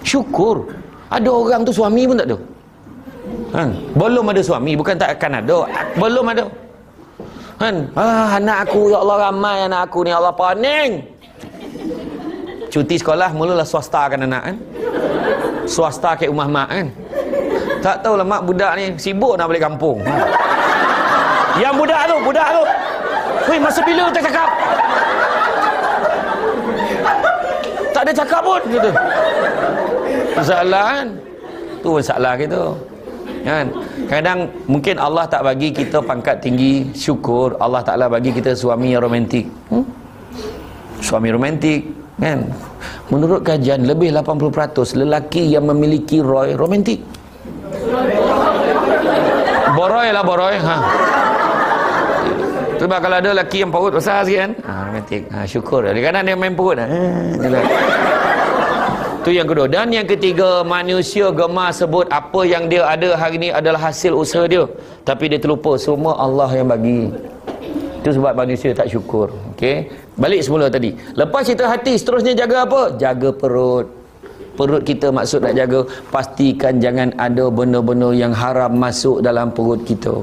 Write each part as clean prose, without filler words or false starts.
Syukur. Ada orang tu suami pun tak ada. Belum ada suami, bukan tak akan ada, belum ada. Anak aku, ya Allah, ramai anak aku ni, ya Allah, pening. Cuti sekolah mulalah swasta kan anak kan. Swasta ke rumah mak kan. Tak tahulah mak budak ni sibuk nak balik kampung. Yang budak tu, weh, masa bila kita cakap? Tak ada cakap pun gitu. Masalah kan. Tu masalah kita. Kan? Kadang mungkin Allah tak bagi kita pangkat tinggi, syukur Allah Ta'ala bagi kita suami yang romantik. Suami romantik kan. Menurut kajian lebih 80% lelaki yang memiliki roy romantik. Boroi lah boroi. Sebab kalau ada lelaki yang perut besar sikit kan, romantik. Syukur. Kadang-kadang dia main perut. Itu yang kedua. Dan yang ketiga, manusia gemar sebut apa yang dia ada hari ni adalah hasil usaha dia, tapi dia terlupa semua Allah yang bagi. Itu sebab manusia tak syukur. Okey, balik semula tadi. Lepas cerita hati, seterusnya jaga apa? Jaga perut. Perut kita maksud nak jaga, pastikan jangan ada benda-benda yang haram masuk dalam perut kita.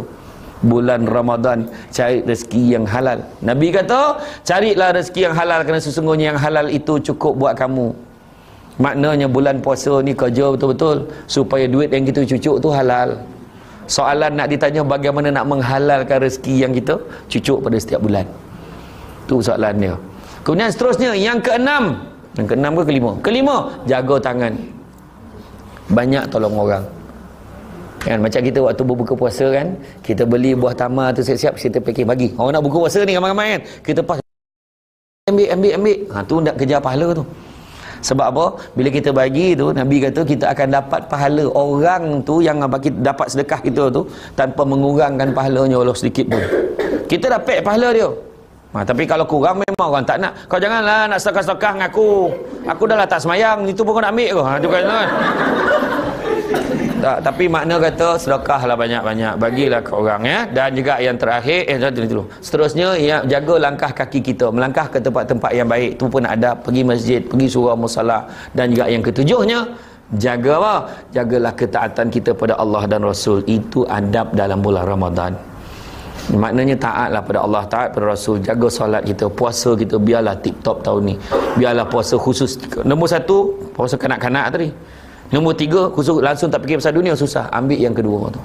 Bulan Ramadan, cari rezeki yang halal. Nabi kata, carilah rezeki yang halal, kerana sesungguhnya yang halal itu cukup buat kamu. Maknanya bulan puasa ni kerja betul-betul supaya duit yang kita cucuk tu halal. Soalan nak ditanya bagaimana nak menghalalkan rezeki yang kita cucuk pada setiap bulan. Tu soalan dia. Kemudian seterusnya yang keenam. Yang keenam ke kelima? Kelima, jaga tangan. Banyak tolong orang. Kan macam kita waktu berbuka puasa kan, kita beli buah tamar tu siap-siap kita pakai bagi. Orang nak buka puasa ni ramai-ramai kan. Kita pas ambil. Tu nak kejar pahala tu. Sebab apa? Bila kita bagi tu, Nabi kata kita akan dapat pahala orang tu yang dapat sedekah kita tu tanpa mengurangkan pahalanya walau sedikit pun. Kita dapat pahala dia. Tapi kalau kurang memang orang tak nak. Kau janganlah nak sedekah-sedekah dengan aku. Aku dah lah tak semayang, itu pun kau nak ambil ke? Tu kan. Tak, tapi makna kata sedekahlah banyak-banyak, bagilah ke orang ya. Dan juga yang terakhir seterusnya ya, jaga langkah kaki kita, melangkah ke tempat-tempat yang baik. Tu pun ada, pergi masjid, pergi surau musalla. Dan juga yang ketujuhnya, jaga apa? Jagalah ketaatan kita pada Allah dan Rasul. Itu adab dalam bulan Ramadan. Maknanya taatlah pada Allah, taat pada Rasul, jaga solat kita, puasa kita biarlah tip-top tahun ni. Biarlah puasa khusus. Nombor 1, puasa kanak-kanak tadi. Nombor 3, khusus langsung tak fikir pasal dunia, susah. Ambil yang kedua tu.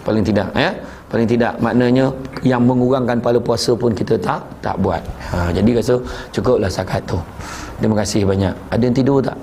Paling tidak ya. Paling tidak maknanya yang mengurangkan pahala puasa pun kita tak buat. Jadi rasa cukuplah setakat tu. Terima kasih banyak. Ada yang tidur tak?